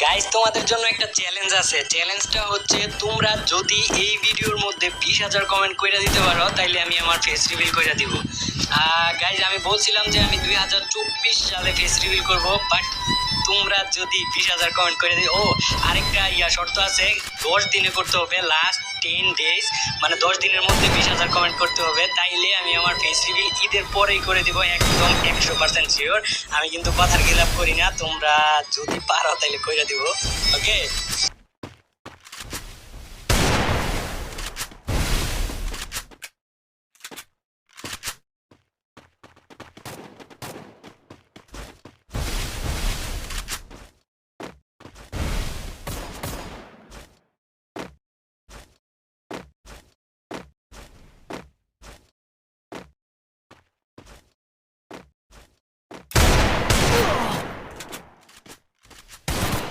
Guys, তোমাদের জন্য একটা চ্যালেঞ্জ আছে। চ্যালেঞ্জটা হচ্ছে, তোমরা যদি এই ভিডিওর মধ্যে 20,000 কমেন্ট কইরা দিতে পারো তাইলে আমি আমার ফেস রিভিল কইরা দিব। গাইস, আমি বলছিলাম যে আমি 2024 সালে ফেস রিভিল করব, বাট তোমরা যদি 20,000 কমেন্ট করে দিও। আরেকটা শর্ত আছে, 10 দিনে করতে হবে, লাস্ট 10 ডেজ, মানে 10 দিনের মধ্যে 20,000 কমেন্ট করতে হবে, তাইলে আমি আমার ফেস রিভিল ঈদের পরেই করে দিব, একদম 100% শিওর। আমি কিন্তু কথার খিলাপ করি না, তোমরা যদি পারো তাইলে কইরা দিব। ওকে।